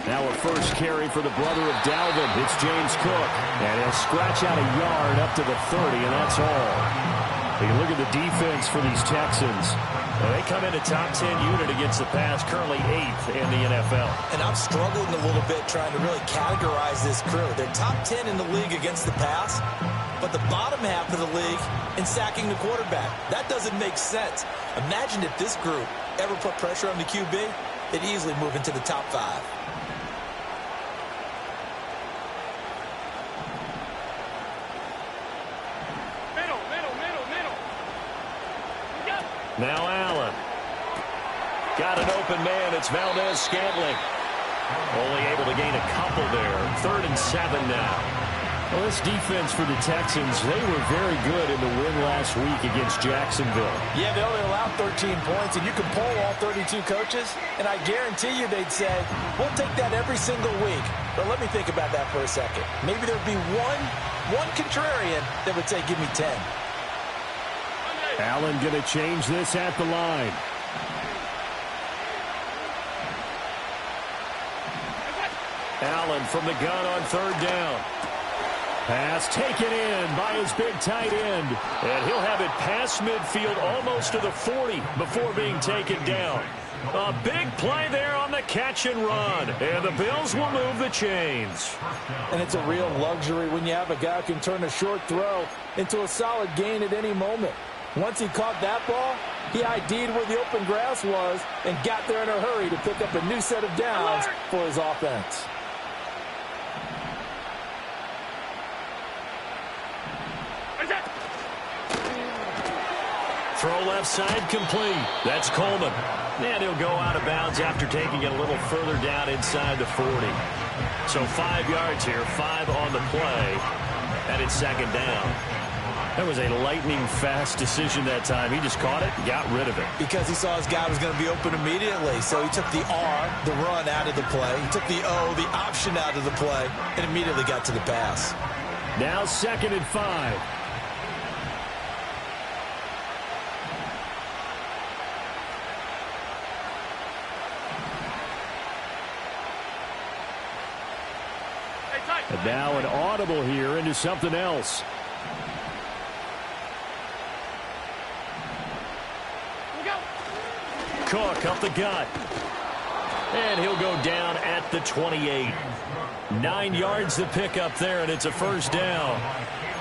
Now a first carry for the brother of Dalvin. It's James Cook. And he'll scratch out a yard up to the 30, and that's all. You look at the defense for these Texans. Well, they come in a top 10 unit against the pass, currently 8th in the NFL. And I'm struggling a little bit trying to really categorize this crew. They're top 10 in the league against the pass, but the bottom half of the league in sacking the quarterback. That doesn't make sense. Imagine if this group ever put pressure on the QB, they'd easily move into the top 5. Now Allen. Got an open man. It's Valdez-Scantling. Only able to gain a couple there. 3rd and 7 now. Well, this defense for the Texans, they were very good in the win last week against Jacksonville. Yeah, they only allowed 13 points, and you can poll all 32 coaches, and I guarantee you they'd say, we'll take that every single week. But let me think about that for a second. Maybe there'd be one contrarian that would say, give me 10. Allen going to change this at the line. Allen from the gun on 3rd down. Pass taken in by his big tight end. And he'll have it past midfield almost to the 40 before being taken down. A big play there on the catch and run. And the Bills will move the chains. And it's a real luxury when you have a guy who can turn a short throw into a solid gain at any moment. Once he caught that ball, he ID'd where the open grass was and got there in a hurry to pick up a new set of downs for his offense. Throw left side complete. That's Coleman. And he'll go out of bounds after taking it a little further down inside the 40. So 5 yards here, 5 on the play, and it's 2nd down. That was a lightning-fast decision that time. He just caught it and got rid of it. Because he saw his guy was going to be open immediately. So he took the R, the run, out of the play. He took the O, the option, out of the play, and immediately got to the pass. Now 2nd and 5. And now an audible here into something else. Cook up the gut. And he'll go down at the 28. 9 yards to pick up there, and it's a 1st down.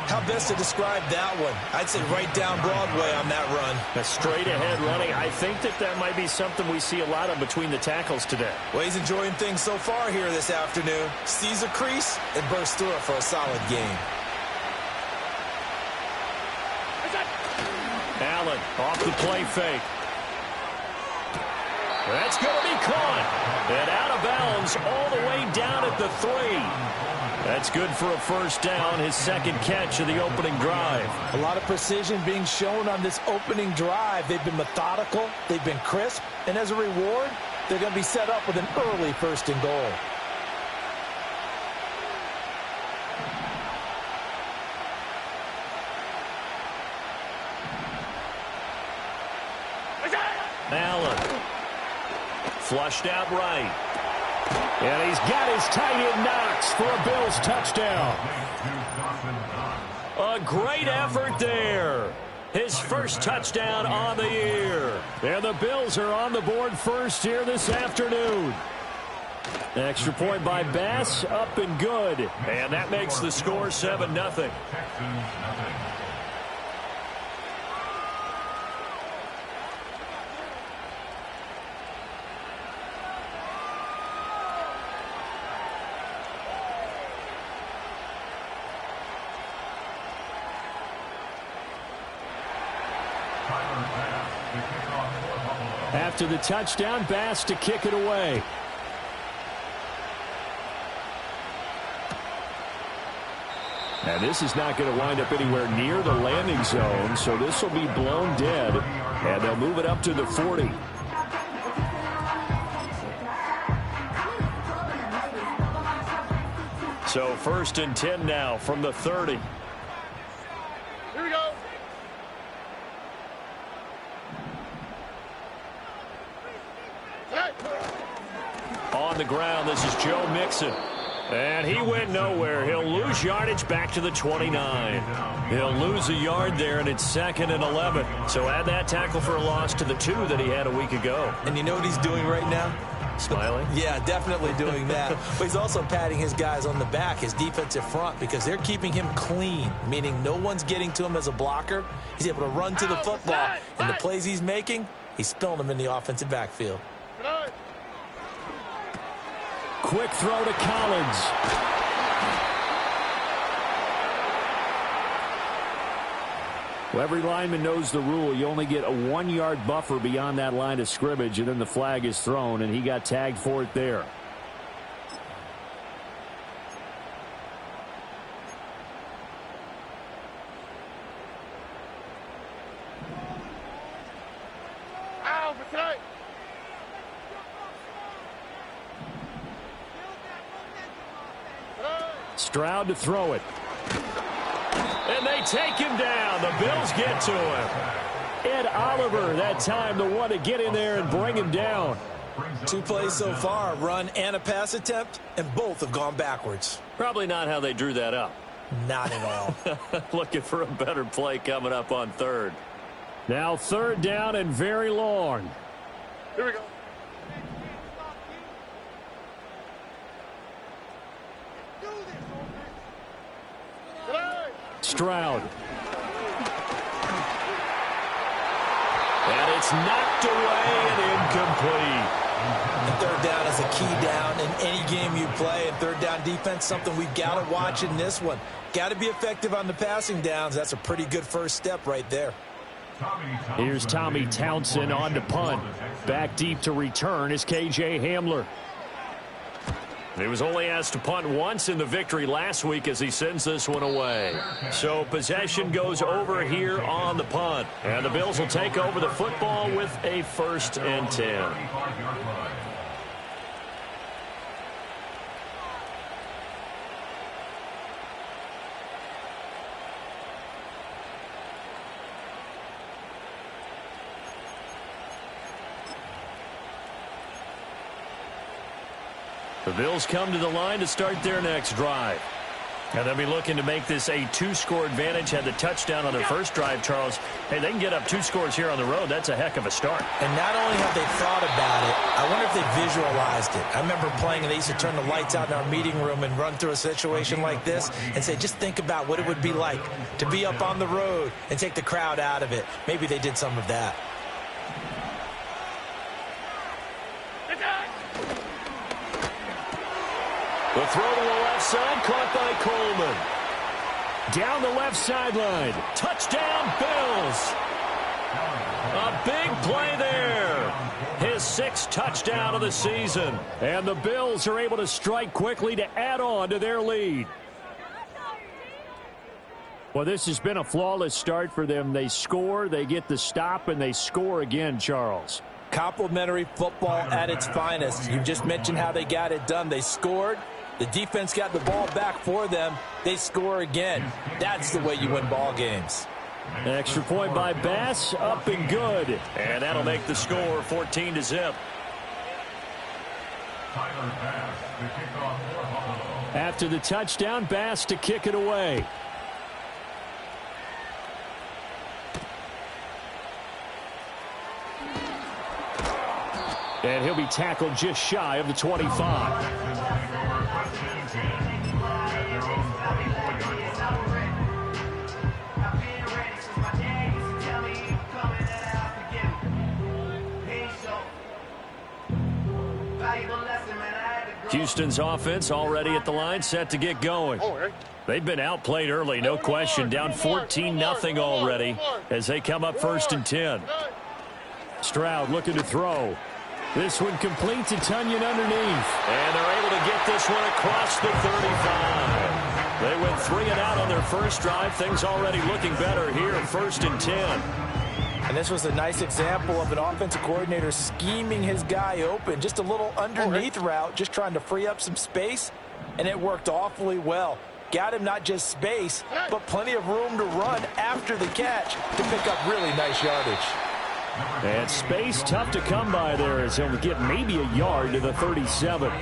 How best to describe that one? I'd say right down Broadway on that run. A straight-ahead running. I think that might be something we see a lot of between the tackles today. Well, he's enjoying things so far here this afternoon. Sees a crease and bursts through it for a solid gain. Allen off the play fake. That's going to be caught. And out of bounds all the way down at the 3. That's good for a 1st down, his 2nd catch of the opening drive. A lot of precision being shown on this opening drive. They've been methodical, they've been crisp, and as a reward, they're going to be set up with an early 1st and goal. Allen. Flushed out right. And he's got his tight end Knox for a Bills touchdown. A great effort there. His 1st touchdown on the year. And the Bills are on the board first here this afternoon. Extra point by Bass, up and good. And that makes the score 7-0. After the touchdown, Bass to kick it away. And this is not going to wind up anywhere near the landing zone, so this will be blown dead, and they'll move it up to the 40. So 1st and 10 now from the 30. Here we go. On the ground, this is Joe Mixon. And he went nowhere. He'll lose yardage back to the 29. He'll lose a yard there, and it's 2nd and 11. So add that tackle for a loss to the 2 that he had a week ago. And you know what he's doing right now? Smiling? Yeah, definitely doing that. But he's also patting his guys on the back, his defensive front, because they're keeping him clean, meaning no one's getting to him as a blocker. He's able to run to the football. And the plays he's making, he's spilling them in the offensive backfield. Quick throw to Collins. Well, every lineman knows the rule. You only get a 1-yard buffer beyond that line of scrimmage, and then the flag is thrown, and he got tagged for it there. Stroud to throw it. And they take him down. The Bills get to him. Ed Oliver, that time, the one to get in there and bring him down. 2 plays so far, a run and a pass attempt, and both have gone backwards. Probably not how they drew that up. Not at all. Looking for a better play coming up on 3rd. Now 3rd down and very long. Here we go. Stroud. And it's knocked away and incomplete. And 3rd down is a key down in any game you play. And 3rd down defense, something we've got to watch in this one. Got to be effective on the passing downs. That's a pretty good first step right there. Here's Tommy Townsend on to punt. Back deep to return is K.J. Hamler. He was only asked to punt once in the victory last week as he sends this one away. So possession goes over here on the punt. And the Bills will take over the football with a 1st and 10. The Bills come to the line to start their next drive. And they'll be looking to make this a 2-score advantage. Had the touchdown on their first drive, Charles. Hey, they can get up 2 scores here on the road. That's a heck of a start. And not only have they thought about it, I wonder if they visualized it. I remember playing, and they used to turn the lights out in our meeting room and run through a situation like this and say, just think about what it would be like to be up on the road and take the crowd out of it. Maybe they did some of that. The throw to the left side, caught by Coleman. Down the left sideline. Touchdown, Bills. A big play there. His 6th touchdown of the season. And the Bills are able to strike quickly to add on to their lead. Well, this has been a flawless start for them. They score, they get the stop, and they score again, Charles. Complimentary football at its finest. You just mentioned how they got it done. They scored. The defense got the ball back for them. They score again. That's the way you win ball games. Extra point by Bass, up and good. And that'll make the score 14-0. After the touchdown, Bass to kick it away. And he'll be tackled just shy of the 25. Houston's offense already at the line, set to get going. They've been outplayed early, no question. Down 14-0 already as they come up 1st and 10. Stroud looking to throw. This one complete to Tunyon underneath. And they're able to get this one across the 35. They went 3 and out on their first drive. Things already looking better here, 1st and 10. And this was a nice example of an offensive coordinator scheming his guy open. Just a little underneath route, just trying to free up some space, and it worked awfully well. Got him not just space, but plenty of room to run after the catch to pick up really nice yardage. And space tough to come by there as he'll get maybe a yard to the 37.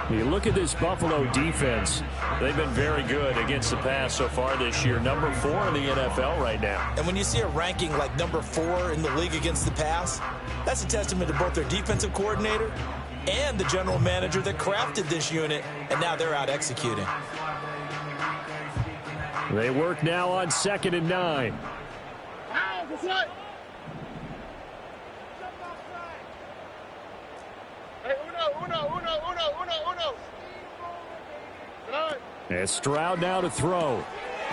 You look at this Buffalo defense. They've been very good against the pass so far this year. Number 4 in the NFL right now. And when you see a ranking like number 4 in the league against the pass, that's a testament to both their defensive coordinator and the general manager that crafted this unit, and now they're out executing. They work now on 2nd and 9. And Stroud now to throw.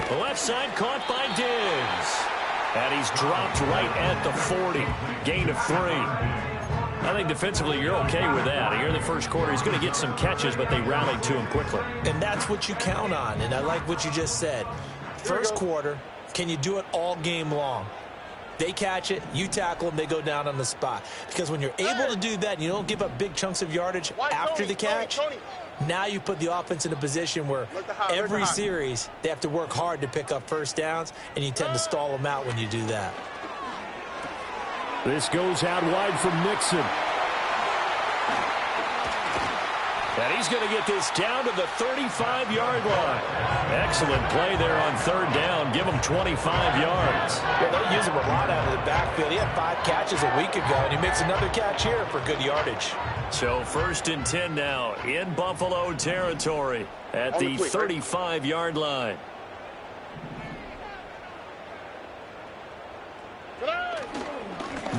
The left side caught by Diggs. And he's dropped right at the 40. Gain of 3. I think defensively you're okay with that. Here in the first quarter, he's going to get some catches, but they rallied to him quickly. And that's what you count on, and I like what you just said. First quarter, can you do it all game long? They catch it, you tackle them, they go down on the spot. Because when you're able to do that and you don't give up big chunks of yardage after the catch, now you put the offense in a position where every series they have to work hard to pick up first downs, and you tend to stall them out when you do that. This goes out wide from Mixon. And he's going to get this down to the 35-yard line. Excellent play there on 3rd down. Give him 25 yards. Well, they use him a lot out of the backfield. He had 5 catches a week ago, and he makes another catch here for good yardage. So 1st and 10 now in Buffalo territory at the 35-yard line.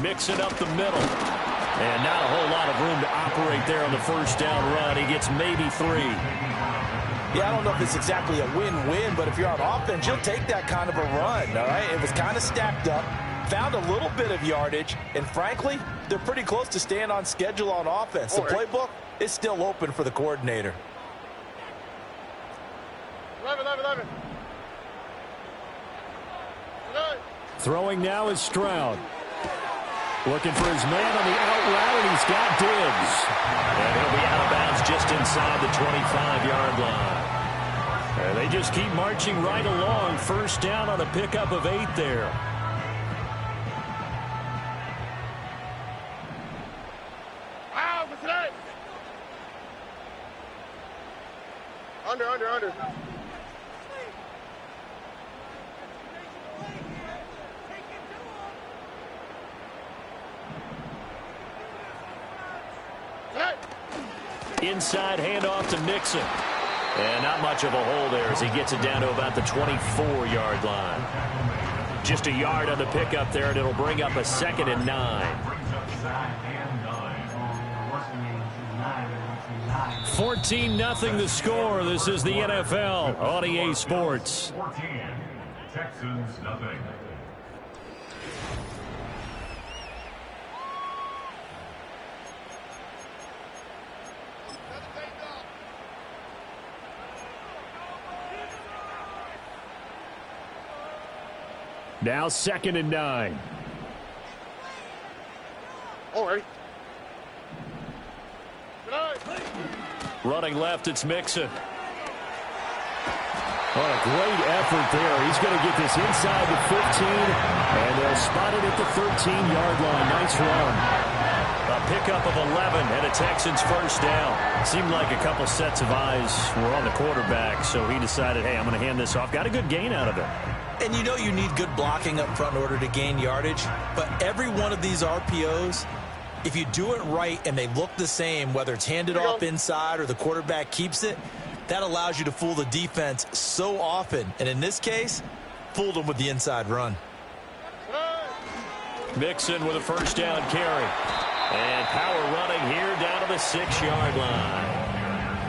Mixing up the middle. And not a whole lot of room to operate there on the 1st down run. He gets maybe 3. Yeah, I don't know if it's exactly a win-win, but if you're on offense, you'll take that kind of a run, all right? It was kind of stacked up, found a little bit of yardage, and frankly, they're pretty close to staying on schedule on offense. The playbook is still open for the coordinator. 11. Throwing now is Stroud. Looking for his man on the out route, and he's got Diggs. And he'll be out of bounds just inside the 25-yard line. And they just keep marching right along. 1st down on a pickup of 8 there. Under. Inside handoff to Mixon. And not much of a hole there as he gets it down to about the 24-yard line. Just a yard on the pickup there, and it'll bring up a 2nd and 9. 14-0 the score. This is the NFL on EA Sports. 14, Texans nothing. Now 2nd and 9. All right. Running left, it's Mixon. What a great effort there. He's going to get this inside the 15, and they'll spot it at the 13-yard line. Nice run. A pickup of 11 and a Texans 1st down. Seemed like a couple sets of eyes were on the quarterback, so he decided, hey, I'm going to hand this off. Got a good gain out of it. And you know you need good blocking up front in order to gain yardage, but every one of these RPOs, if you do it right and they look the same, whether it's handed off inside or the quarterback keeps it, that allows you to fool the defense so often. And in this case, fooled them with the inside run. Mixon with a 1st down carry. And power running here down to the 6-yard line.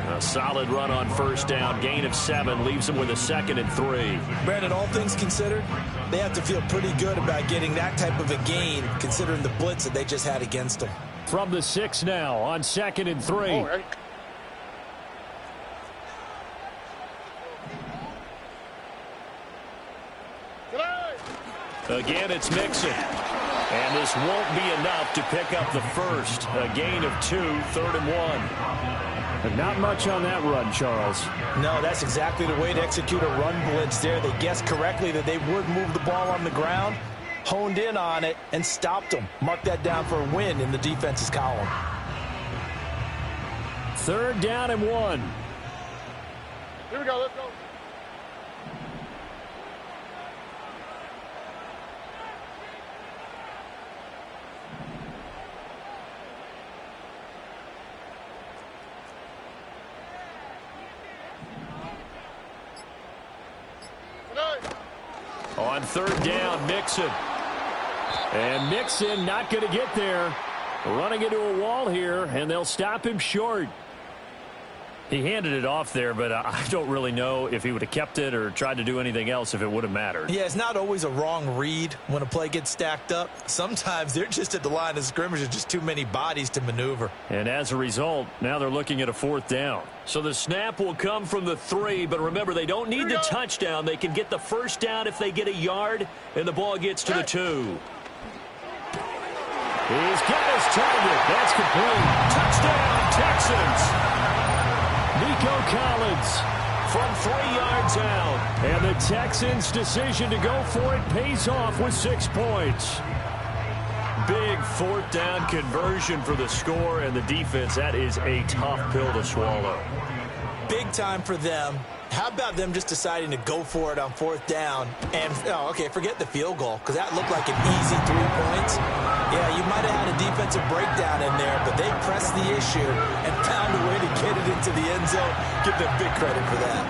A solid run on 1st down. Gain of 7 leaves them with a 2nd and 3. Brandon, all things considered, they have to feel pretty good about getting that type of a gain considering the blitz that they just had against them. From the 6 now on 2nd and 3. All right. Again, it's Mixon. And this won't be enough to pick up the 1st. A gain of 2, 3rd and 1. But not much on that run, Charles. No, that's exactly the way to execute a run blitz there. They guessed correctly that they would move the ball on the ground. honed in on it, and stopped them. Mark that down for a win in the defense's column. 3rd down and 1. Here we go, let's go. On 3rd down, Mixon. And Mixon not going to get there. Running into a wall here, and they'll stop him short. He handed it off there, but I don't really know if he would have kept it or tried to do anything else if it would have mattered. Yeah, it's not always a wrong read when a play gets stacked up. Sometimes they're just at the line of scrimmage. There's just too many bodies to maneuver. And as a result, now they're looking at a 4th down. So the snap will come from the 3, but remember, they don't need the touchdown. They can get the 1st down if they get a yard, and the ball gets to the 2. He's got his target. That's complete. Touchdown, Texans. Nico Collins from 3 yards out. And the Texans' decision to go for it pays off with 6 points. Big 4th down conversion for the score, and the defense, that is a tough pill to swallow. Big time for them. How about them just deciding to go for it on 4th down? And, forget the field goal, because that looked like an easy 3 points. Yeah, you might have had a defensive breakdown in there, but they pressed the issue and found a way to get it into the end zone. Give them big credit for that.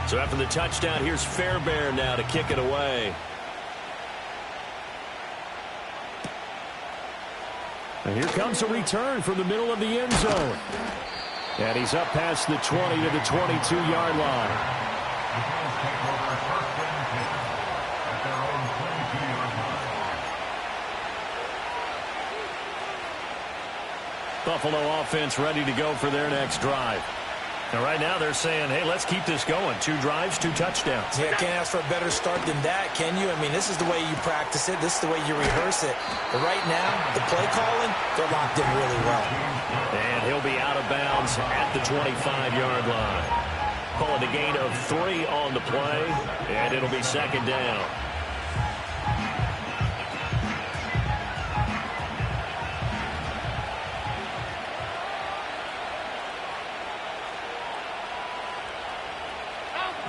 So after the touchdown, here's Fairbairn now to kick it away. And here comes a return from the middle of the end zone. And he's up past the 20 to the 22-yard line. Buffalo offense ready to go for their next drive. And right now they're saying, hey, let's keep this going. 2 drives, 2 touchdowns. Yeah, can't ask for a better start than that, can you? I mean, this is the way you practice it. This is the way you rehearse it. But right now, the play calling, they're locked in really well. And he'll be out of bounds at the 25-yard line. Call it a gain of 3 on the play, and it'll be 2nd down.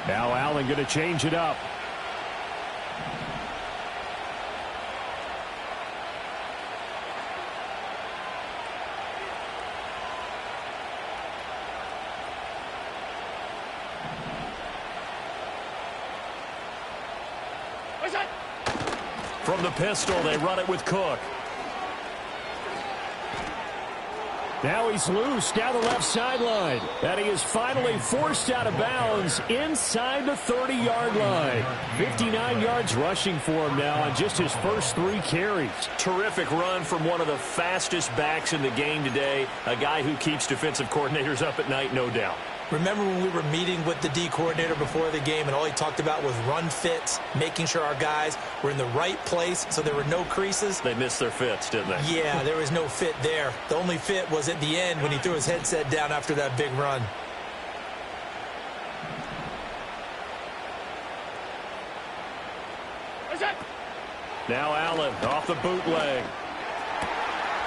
Now Allen going to change it up. From the pistol, they run it with Cook. Now he's loose down the left sideline. And he is finally forced out of bounds inside the 30-yard line. 59 yards rushing for him now on just his first 3 carries. Terrific run from one of the fastest backs in the game today. A guy who keeps defensive coordinators up at night, no doubt. Remember when we were meeting with the D coordinator before the game and all he talked about was run fits, making sure our guys were in the right place so there were no creases? They missed their fits, didn't they? Yeah, there was no fit there. The only fit was at the end when he threw his headset down after that big run. Now Allen off the bootleg.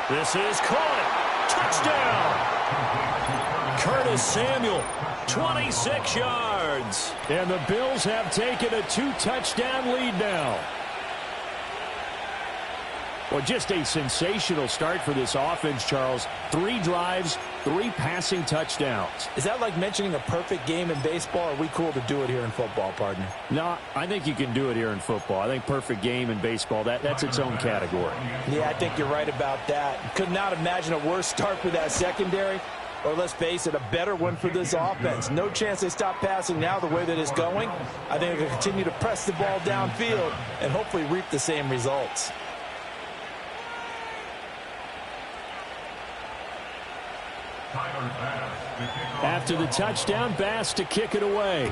This is caught. Touchdown! Curtis Samuel, 26 yards. And the Bills have taken a 2-touchdown lead now. Well, just a sensational start for this offense, Charles. 3 drives, 3 passing touchdowns. Is that like mentioning a perfect game in baseball? Or are we cool to do it here in football, partner? No, I think you can do it here in football. I think perfect game in baseball, that's its own category. Yeah, I think you're right about that. Could not imagine a worse start for that secondary. Or let's face it, a better one for this offense. No chance they stop passing now the way that it's going. I think they'll continue to press the ball downfield and hopefully reap the same results. After the touchdown, Bass to kick it away.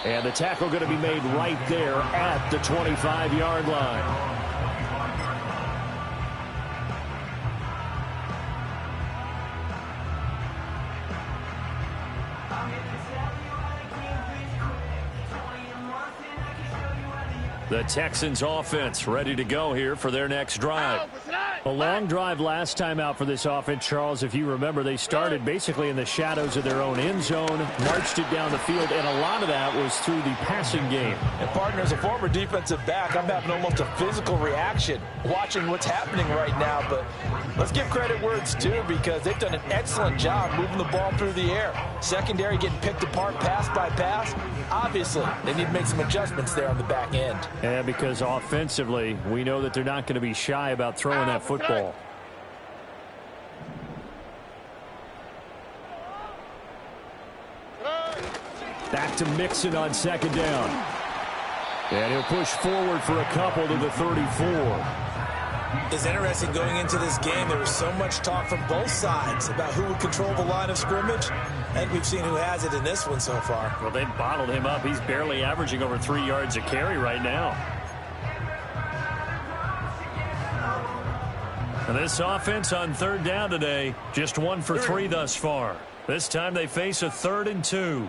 And the tackle going to be made right there at the 25-yard line. The Texans offense ready to go here for their next drive. A long drive last time out for this offense, Charles. If you remember, they started basically in the shadows of their own end zone, marched it down the field, and a lot of that was through the passing game. And, partner, as a former defensive back, I'm having almost a physical reaction watching what's happening right now. But let's give credit where it's due, because they've done an excellent job moving the ball through the air. Secondary getting picked apart pass by pass. Obviously, they need to make some adjustments there on the back end. And because offensively, we know that they're not going to be shy about throwing that football. Back to Mixon on second down. And he'll push forward for a couple to the 34. It's interesting going into this game. There was so much talk from both sides about who would control the line of scrimmage. I think we've seen who has it in this one so far. Well, they've bottled him up. He's barely averaging over 3 yards a carry right now. And this offense on third down today, just 1 for 3 thus far. This time they face a 3rd and 2.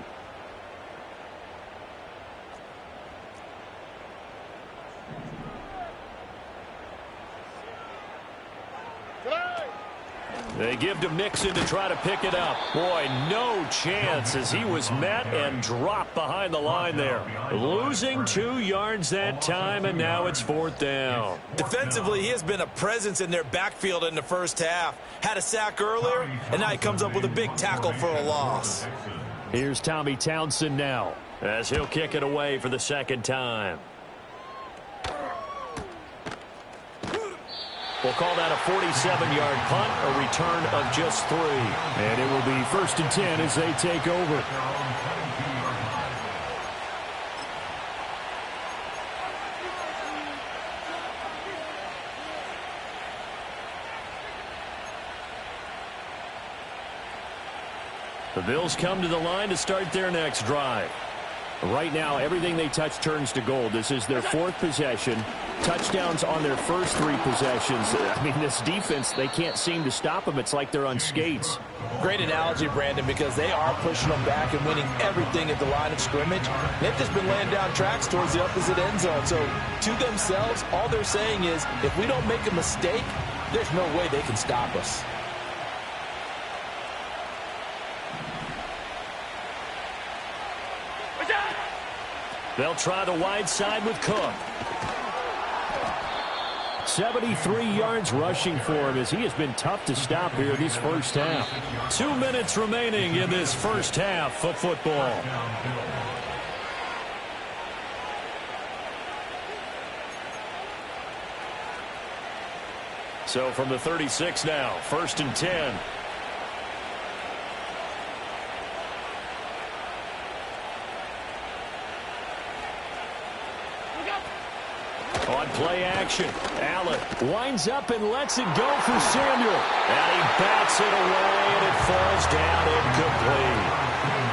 They give to Mixon to try to pick it up. Boy, no chance as he was met and dropped behind the line there. Losing 2 yards that time, and now it's 4th down. Defensively, he has been a presence in their backfield in the first half. Had a sack earlier, and now he comes up with a big tackle for a loss. Here's Tommy Townsend now, as he'll kick it away for the 2nd time. We'll call that a 47-yard punt, a return of just 3. And it will be 1st and 10 as they take over. The Bills come to the line to start their next drive. Right now, everything they touch turns to gold. This is their 4th possession. Touchdowns on their first 3 possessions. I mean, this defense, they can't seem to stop them. It's like they're on skates. Great analogy, Brandon, because they are pushing them back and winning everything at the line of scrimmage. They've just been laying down tracks towards the opposite end zone. So, to themselves, all they're saying is, if we don't make a mistake, there's no way they can stop us. They'll try the wide side with Cook. 73 yards rushing for him as he has been tough to stop here this first half. 2 minutes remaining in this first half of football. So from the 36 now, 1st and 10. On play action, Allen winds up and lets it go for Samuel. And he bats it away, and it falls down incomplete.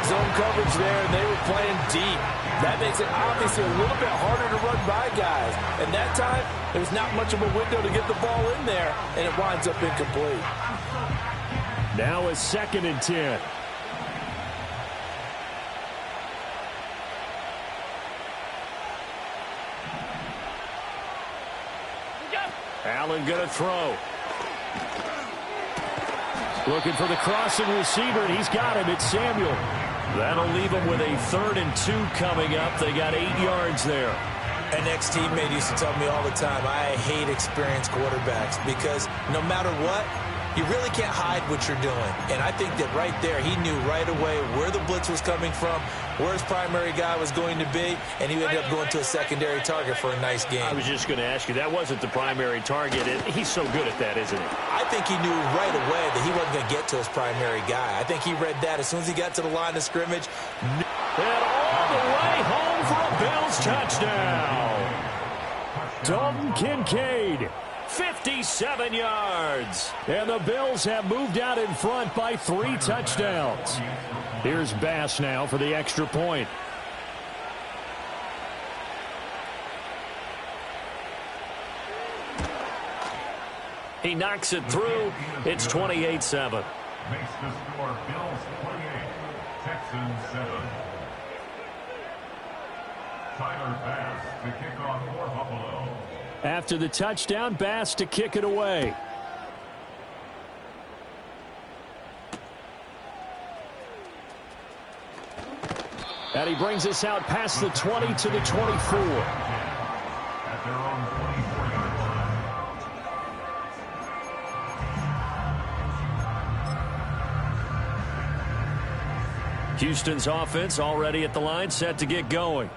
Zone coverage there, and they were playing deep. That makes it obviously a little bit harder to run by guys. And that time, there was not much of a window to get the ball in there, and it winds up incomplete. Now a 2nd and 10. Allen going to throw. Looking for the crossing receiver, and he's got him. It's Samuel. That'll leave them with a 3rd and 2 coming up. They got 8 yards there. An ex-teammate used to tell me all the time, I hate experienced quarterbacks because no matter what, you really can't hide what you're doing. And I think that right there, he knew right away where the blitz was coming from, where his primary guy was going to be, and he ended up going to a secondary target for a nice game. I was just going to ask you, that wasn't the primary target. He's so good at that, isn't he? I think he knew right away that he wasn't going to get to his primary guy. I think he read that as soon as he got to the line of scrimmage. And all the way home for a Bills touchdown. Dalton Kincaid. 57 yards. And the Bills have moved out in front by 3 touchdowns. Here's Bass now for the extra point. He knocks it through. It's 28-7. Makes the score Bills 28, Texans 7. Bass to kick off for Buffalo. After the touchdown, Bass to kick it away. And he brings us out past the 20 to the 24. At their own 24-yard line. Houston's offense already at the line, set to get going.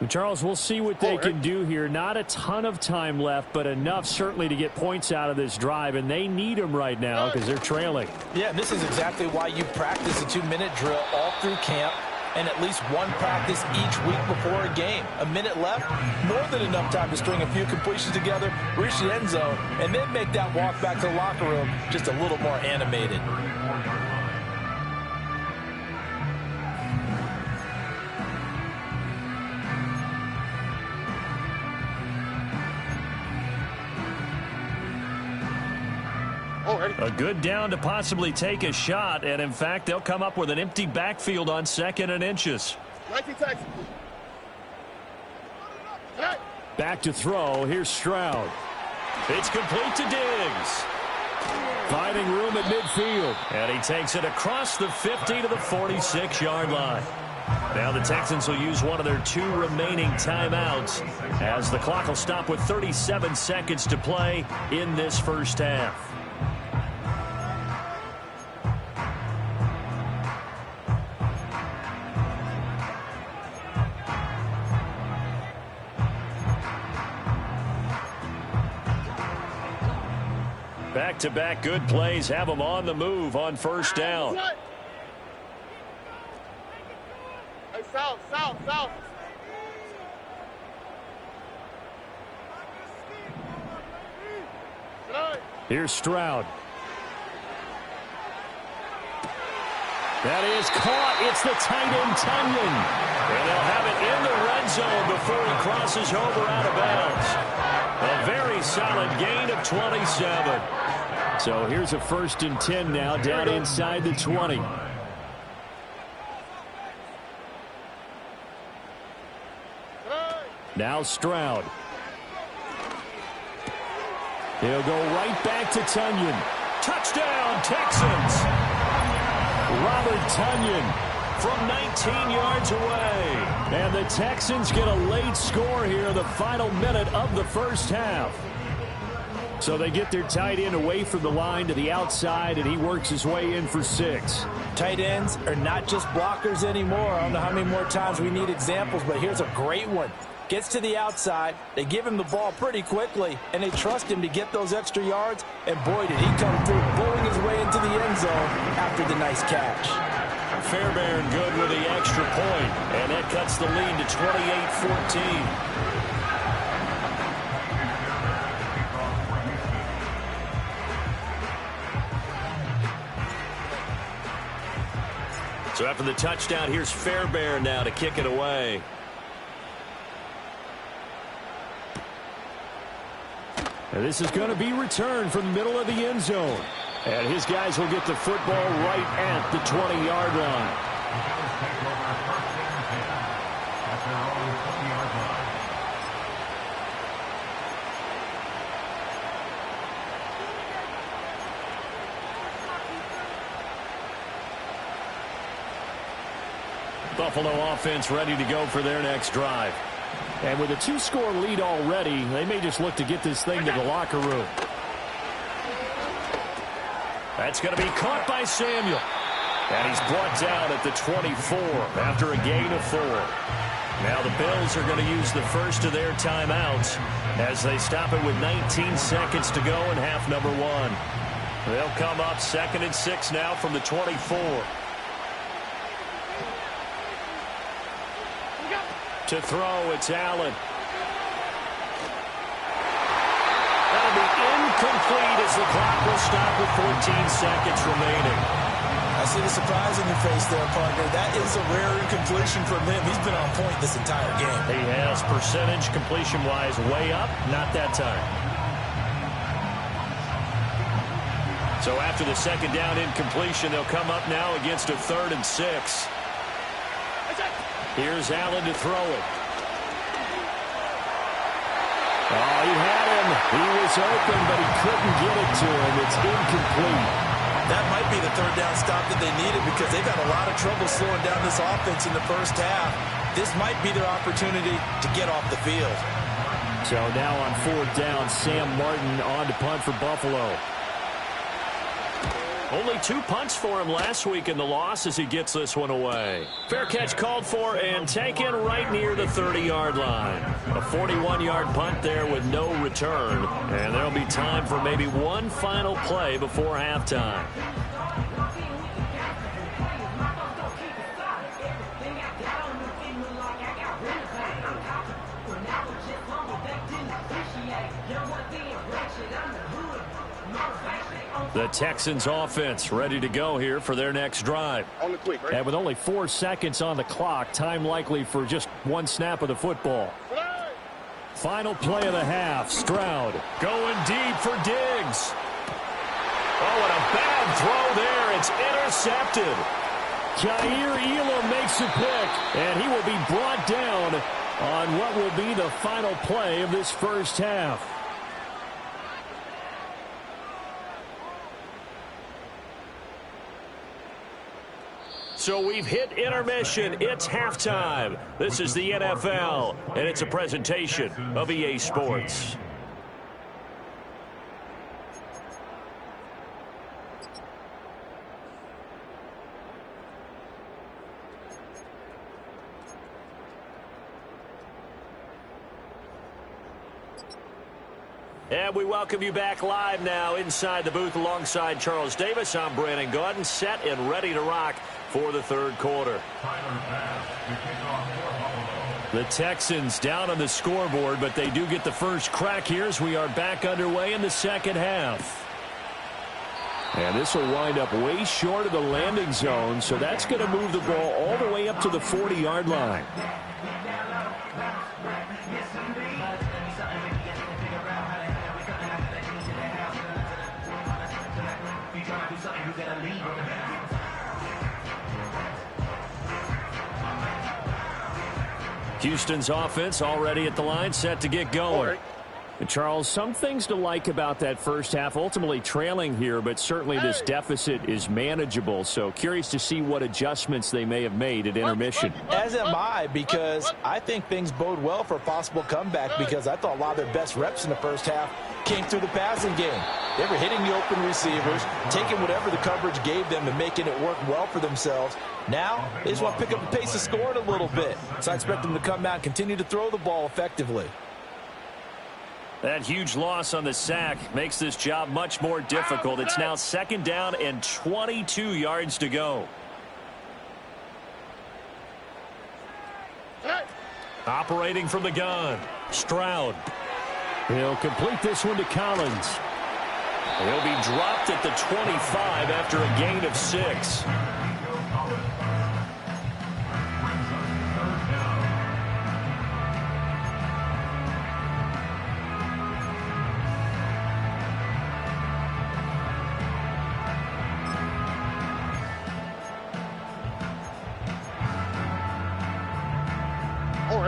Charles, we'll see what they can do here. Not a ton of time left, but enough certainly to get points out of this drive, and they need them right now because they're trailing. Yeah, and this is exactly why you practice a 2-minute drill all through camp and at least one practice each week before a game. A minute left, more than enough time to string a few completions together, reach the end zone, and then make that walk back to the locker room just a little more animated. A good down to possibly take a shot, and in fact, they'll come up with an empty backfield on 2nd and inches. Back to throw. Here's Stroud. It's complete to Diggs. Finding room at midfield. And he takes it across the 50 to the 46-yard line. Now the Texans will use one of their 2 remaining timeouts as the clock will stop with 37 seconds to play in this first half. Back-to-back good plays have them on the move on first down. Hey, south. Here's Stroud. That is caught. It's the tight end, Tunyon. And they'll have it in the red zone before he crosses over out of bounds. A very solid gain of 27. So here's a 1st and 10 now down inside the 20. Now Stroud. He'll go right back to Tunyon. Touchdown, Texans. Robert Tunyon from 19 yards away. And the Texans get a late score here in the final minute of the first half. So they get their tight end away from the line to the outside, and he works his way in for 6. Tight ends are not just blockers anymore. I don't know how many more times we need examples, but here's a great one. Gets to the outside, they give him the ball pretty quickly, and they trust him to get those extra yards, and boy, did he come through, bowling his way into the end zone after the nice catch. Fairbairn good with the extra point, and that cuts the lead to 28-14. So after the touchdown, here's Fairbairn now to kick it away. And this is going to be returned from the middle of the end zone. And his guys will get the football right at the 20-yard line. Buffalo offense ready to go for their next drive. And with a 2-score lead already, they may just look to get this thing to the locker room. That's going to be caught by Samuel. And he's brought down at the 24 after a gain of 4. Now the Bills are going to use the first of their timeouts as they stop it with 19 seconds to go in half number 1. They'll come up 2nd and 6 now from the 24. To throw, it's Allen. That'll be incomplete as the clock will stop with 14 seconds remaining. I see the surprise in your face there, partner. That is a rare incompletion from him. He's been on point this entire game. He has. Percentage completion-wise way up. Not that time. So after the 2nd down incompletion, they'll come up now against a 3rd and 6. Here's Allen to throw it. Oh, he had him. He was open, but he couldn't get it to him. It's incomplete. That might be the third down stop that they needed because they've had a lot of trouble slowing down this offense in the first half. This might be their opportunity to get off the field. So now on fourth down, Sam Martin on to punt for Buffalo. Only 2 punts for him last week in the loss as he gets this one away. Fair catch called for and taken right near the 30-yard line. A 41-yard punt there with no return. And there'll be time for maybe one final play before halftime. The Texans offense ready to go here for their next drive. On the quick, right? And with only 4 seconds on the clock, time likely for just one snap of the football. Final play of the half. Stroud going deep for Diggs. Oh, and a bad throw there. It's intercepted. Jair Elam makes the pick, and he will be brought down on what will be the final play of this first half. So we've hit intermission. It's halftime. This is the NFL, and it's a presentation of EA Sports. And we welcome you back live now inside the booth alongside Charles Davis. I'm Brandon Gaudin, set and ready to rock for the third quarter. The Texans down on the scoreboard, but they do get the first crack here as we are back underway in the second half. And this will wind up way short of the landing zone, so that's going to move the ball all the way up to the 40-yard line. Houston's offense already at the line, set to get going. And Charles, some things to like about that first half. Ultimately trailing here, but certainly this deficit is manageable. So curious to see what adjustments they may have made at intermission. As am I, because I think things bode well for a possible comeback, because I thought a lot of their best reps in the first half came through the passing game. They were hitting the open receivers, taking whatever the coverage gave them and making it work well for themselves. Now, they just want to pick up the pace of scoring a little bit. So I expect them to come out and continue to throw the ball effectively. That huge loss on the sack makes this job much more difficult. It's now second down and 22 yards to go. Operating from the gun, Stroud. He'll complete this one to Collins. He'll be dropped at the 25 after a gain of 6.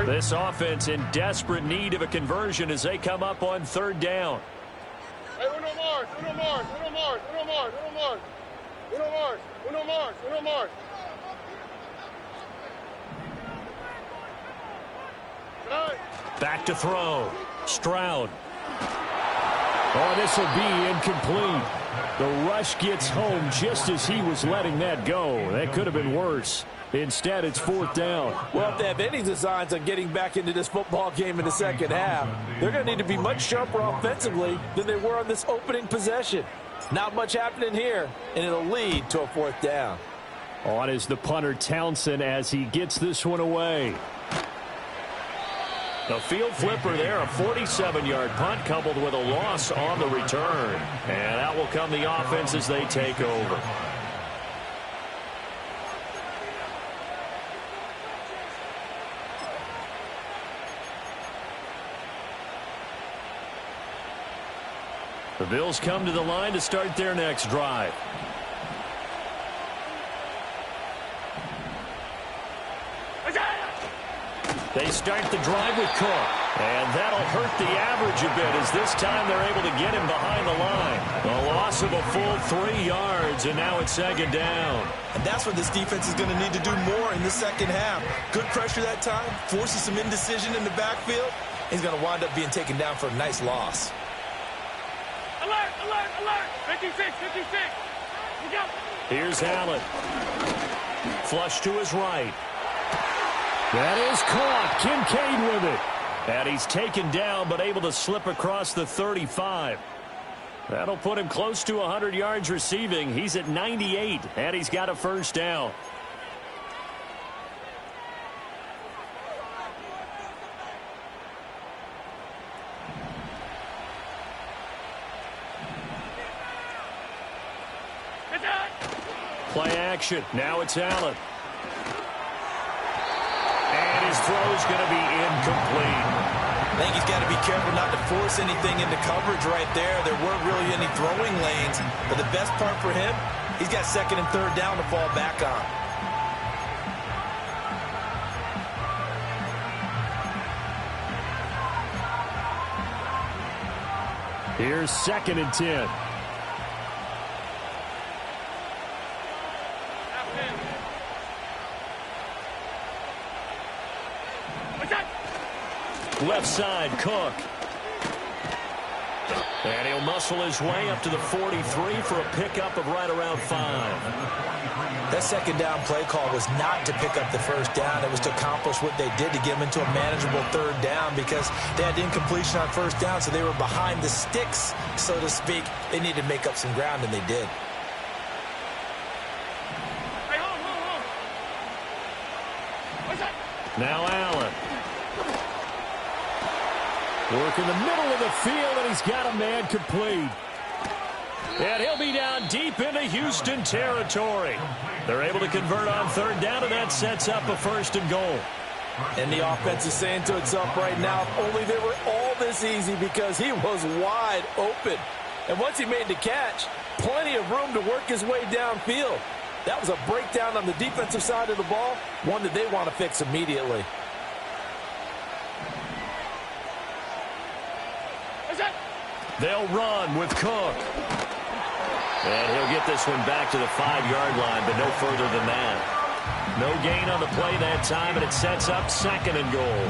This offense in desperate need of a conversion as they come up on third down. Hey, uno más, uno más, uno más, uno más, uno más. Uno más, uno más, uno más. Back to throw. Stroud. Oh, this will be incomplete. The rush gets home just as he was letting that go. That could have been worse. Instead, it's fourth down. Well, if they have any designs on getting back into this football game in the second half, they're going to need to be much sharper offensively than they were on this opening possession. Not much happening here, and it'll lead to a fourth down. On is the punter Townsend as he gets this one away. The field flipper there, a 47-yard punt coupled with a loss on the return. And out will come the offense as they take over. The Bills come to the line to start their next drive. They start the drive with Cook. And that'll hurt the average a bit as this time they're able to get him behind the line. A loss of a full 3 yards, and now it's second down. And that's what this defense is going to need to do more in the second half. Good pressure that time, forces some indecision in the backfield. He's going to wind up being taken down for a nice loss. Alert, alert, alert. 56, 56. Look out. Here's Allen. Flush to his right. That is caught. Kincaid with it. And he's taken down, but able to slip across the 35. That'll put him close to 100 yards receiving. He's at 98, and he's got a first down. Play action. Now it's Allen. And his throw's going to be incomplete. I think he's got to be careful not to force anything into coverage right there. There weren't really any throwing lanes. But the best part for him, he's got second and third down to fall back on. Here's second and 10. Left side, Cook. And he'll muscle his way up to the 43 for a pickup of right around 5. That second down play call was not to pick up the first down. It was to accomplish what they did to get them into a manageable third down because they had incompletion on first down, so they were behind the sticks, so to speak. They needed to make up some ground, and they did. Hey, hold. What's that? Now Allen. Work in the middle of the field, and he's got a man complete. And he'll be down deep into Houston territory. They're able to convert on third down, and that sets up a first and goal. And the offense is saying to itself right now, if only they were all this easy because he was wide open. And once he made the catch, plenty of room to work his way downfield. That was a breakdown on the defensive side of the ball, one that they want to fix immediately. They'll run with Cook. And he'll get this one back to the 5-yard line, but no further than that. No gain on the play that time, and it sets up second and goal.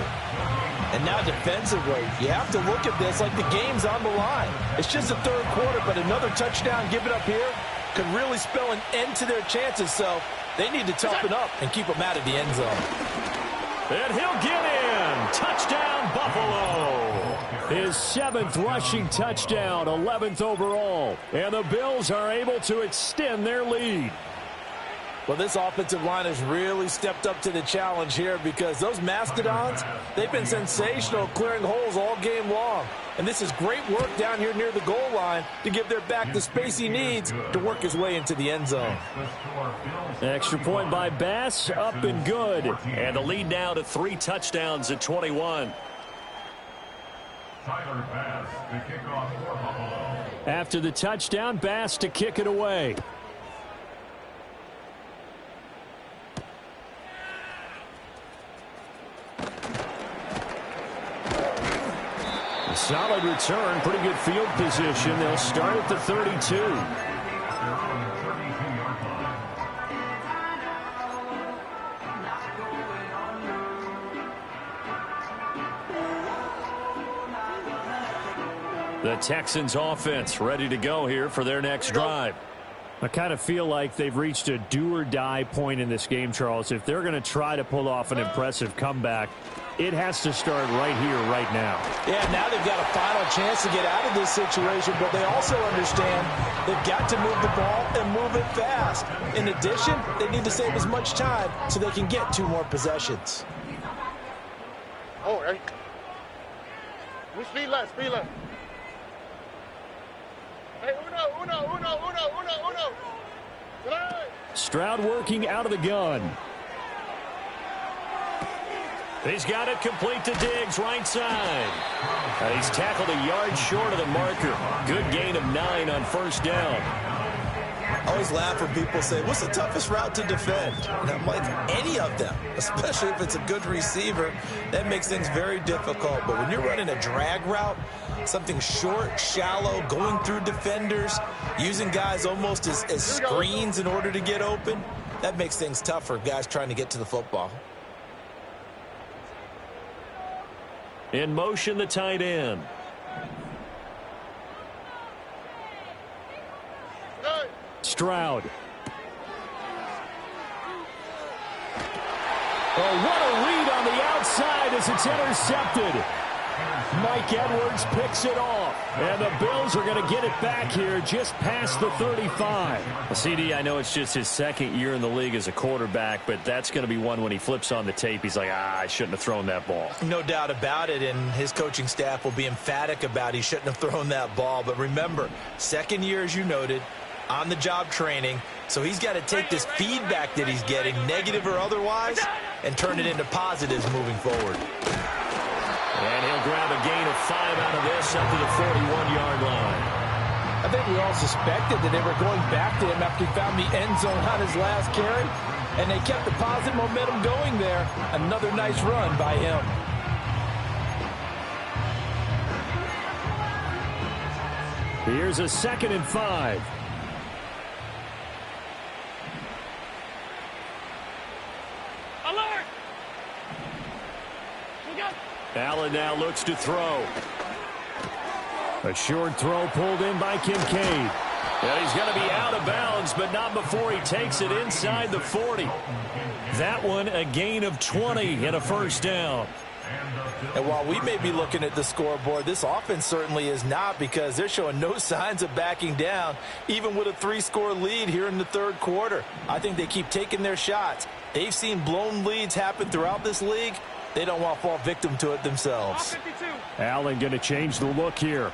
And now defensively, you have to look at this like the game's on the line. It's just the third quarter, but another touchdown given up here could really spell an end to their chances, so they need to toughen up and keep them out of the end zone. And he'll get in. Touchdown, Buffalo. His 7th rushing touchdown, 11th overall. And the Bills are able to extend their lead. Well, this offensive line has really stepped up to the challenge here because those Mastodons, they've been sensational clearing holes all game long. And this is great work down here near the goal line to give their back the space he needs to work his way into the end zone. Extra point by Bass, up and good. And the lead now to 3 touchdowns at 21. Tyler Bass, the kickoff for Buffalo. After the touchdown, Bass to kick it away. Solid return, pretty good field position. They'll start at the 32. The Texans offense ready to go here for their next drive. I kind of feel like they've reached a do-or-die point in this game, Charles. If they're going to try to pull off an impressive comeback, it has to start right here, right now. Yeah, now they've got a final chance to get out of this situation, but they also understand they've got to move the ball and move it fast. In addition, they need to save as much time so they can get 2 more possessions. Oh, right. Speed left, speed left. Hey, uno. Stroud working out of the gun. He's got it complete to Diggs, right side. He's tackled a yard short of the marker. Good gain of 9 on first down. I always laugh when people say, what's the toughest route to defend? And I'm like, any of them, especially if it's a good receiver. That makes things very difficult. But when you're running a drag route, something short, shallow, going through defenders, using guys almost as screens in order to get open, that makes things tough for guys trying to get to the football. In motion, the tight end. Stroud. Oh, what a read on the outside as it's intercepted. Mike Edwards picks it off. And the Bills are going to get it back here just past the 35. Well, CD, I know it's just his second year in the league as a quarterback, but that's going to be one when he flips on the tape. He's like, I shouldn't have thrown that ball. No doubt about it, and his coaching staff will be emphatic about he shouldn't have thrown that ball. But remember, second year, as you noted, on-the-job training, so he's got to take this feedback that he's getting, negative or otherwise, and turn it into positives moving forward. And he'll grab a gain of 5 out of this up to the 41-yard line. I think we all suspected that they were going back to him after he found the end zone on his last carry, and they kept the positive momentum going there. Another nice run by him. Here's a 2nd and 5. Allen now looks to throw. A short throw pulled in by Kincaid. And he's going to be out of bounds, but not before he takes it inside the 40. That one a gain of 20 and a first down. And while we may be looking at the scoreboard, this offense certainly is not, because they're showing no signs of backing down, even with a 3-score lead here in the third quarter. I think they keep taking their shots. They've seen blown leads happen throughout this league. They don't want to fall victim to it themselves. Allen going to change the look here.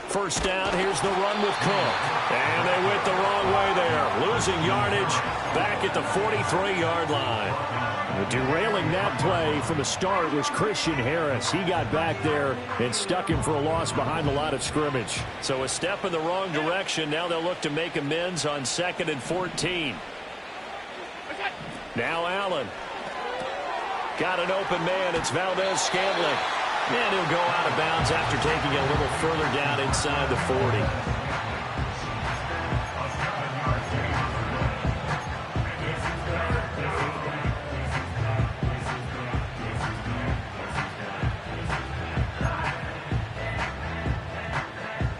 First down, here's the run with Cook. And they went the wrong way there. Losing yardage back at the 43-yard line. Derailing that play from the start was Christian Harris. He got back there and stuck him for a loss behind the line of scrimmage. So a step in the wrong direction. Now they'll look to make amends on 2nd and 14. Now Allen. Got an open man. It's Valdez-Scantling. And he'll go out of bounds after taking it a little further down inside the 40.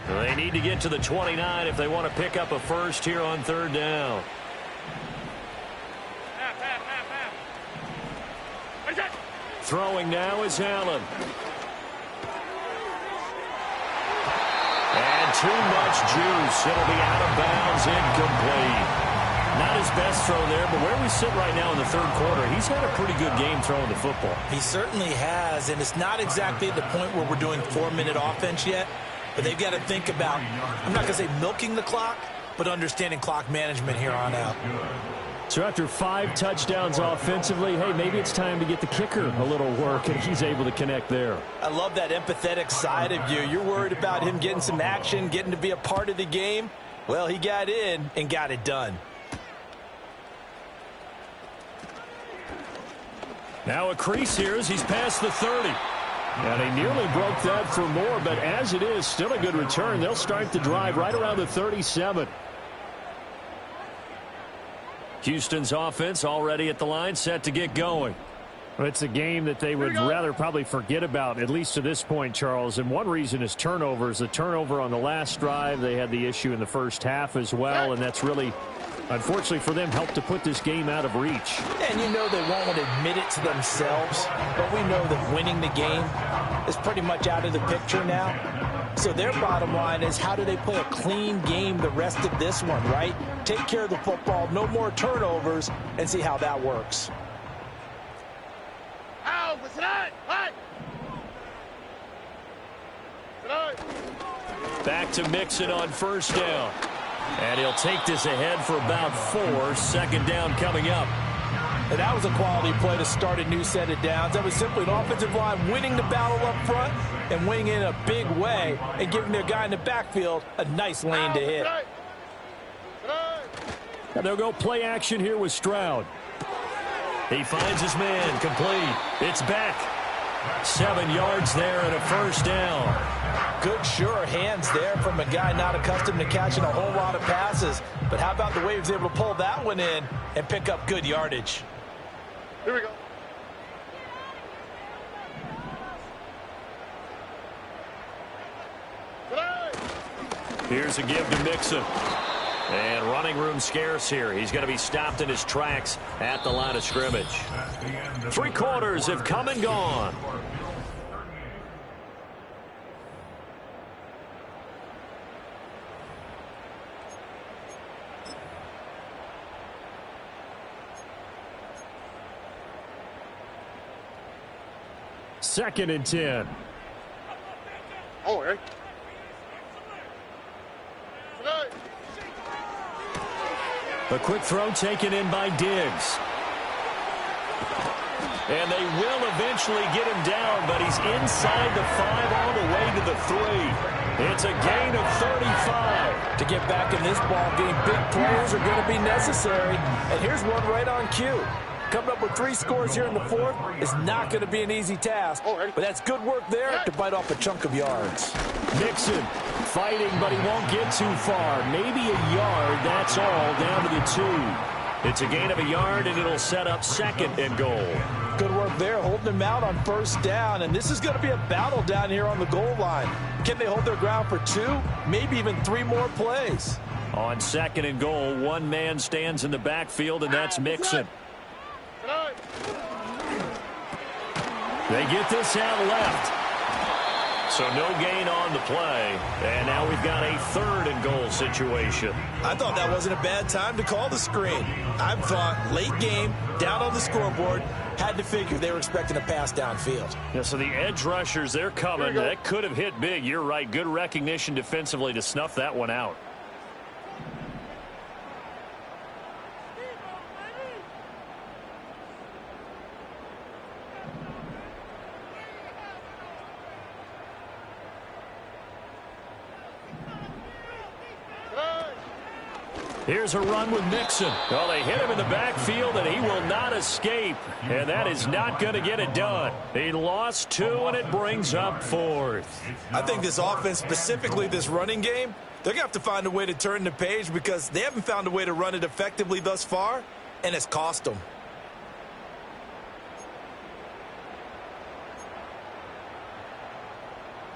They need to get to the 29 if they want to pick up a first here on 3rd down. Throwing now is Allen. And too much juice. It'll be out of bounds, incomplete. Not his best throw there, but where we sit right now in the third quarter, he's had a pretty good game throwing the football. He certainly has, and it's not exactly at the point where we're doing 4-minute offense yet, but they've got to think about, I'm not going to say milking the clock, but understanding clock management here on out. So after 5 touchdowns offensively, hey, maybe it's time to get the kicker a little work, and he's able to connect there. I love that empathetic side of you. You're worried about him getting some action, getting to be a part of the game. Well, he got in and got it done. Now a crease here as he's past the 30. And he nearly broke that for more, but as it is, still a good return. They'll start the drive right around the 37. Houston's offense already at the line, set to get going. Well, it's a game that they would rather probably forget about, at least to this point, Charles. And one reason is turnovers. The turnover on the last drive, they had the issue in the first half as well, and that's really, unfortunately for them, helped to put this game out of reach. And you know they won't want to admit it to themselves, but we know that winning the game is pretty much out of the picture now. So their bottom line is, how do they play a clean game the rest of this one, right? Take care of the football, no more turnovers, and see how that works. Back to Mixon on first down. And he'll take this ahead for about 4. 2nd down coming up. And that was a quality play to start a new set of downs. That was simply an offensive line winning the battle up front and winning in a big way and giving their guy in the backfield a nice lane to hit. And they'll go play action here with Stroud. He finds his man, complete. It's back. 7 yards there and a first down. Good, sure hands there from a guy not accustomed to catching a whole lot of passes. But how about the way he was able to pull that one in and pick up good yardage? Here we go. Here's a give to Mixon. And running room scarce here. He's going to be stopped in his tracks at the line of scrimmage. 3 quarters have come and gone. Second and 10. Oh, hey. A quick throw taken in by Diggs. And they will eventually get him down, but he's inside the 5 all the way to the 3. It's a gain of 35. To get back in this ball game, big plays are going to be necessary. And here's one right on cue. Coming up with 3 scores here in the 4th is not going to be an easy task. But that's good work there to bite off a chunk of yards. Mixon fighting, but he won't get too far. Maybe a yard, that's all, down to the 2. It's a gain of a yard, and it'll set up 2nd and goal. Good work there, holding them out on first down. And this is going to be a battle down here on the goal line. Can they hold their ground for 2, maybe even 3 more plays? On 2nd and goal, 1 man stands in the backfield, and that's Mixon. They get this out left. So no gain on the play. And now we've got a 3rd and goal situation. I thought that wasn't a bad time to call the screen. I thought late game, down on the scoreboard, had to figure they were expecting a pass downfield. Yeah, so the edge rushers, they're coming. That could have hit big. You're right. Good recognition defensively to snuff that one out. Here's a run with Mixon. Well, they hit him in the backfield, and he will not escape. And that is not going to get it done. He lost 2, and it brings up 4th. I think this offense, specifically this running game, they're going to have to find a way to turn the page because they haven't found a way to run it effectively thus far, and it's cost them.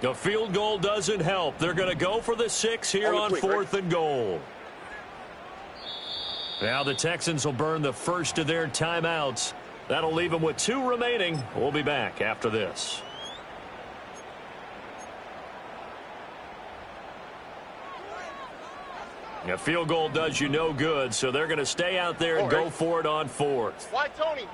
The field goal doesn't help. They're going to go for the 6 here on 4th and goal. Now the Texans will burn the first of their timeouts. That'll leave them with 2 remaining. We'll be back after this. A field goal does you no good, so they're going to stay out there and go for it on 4th. Why, Tony?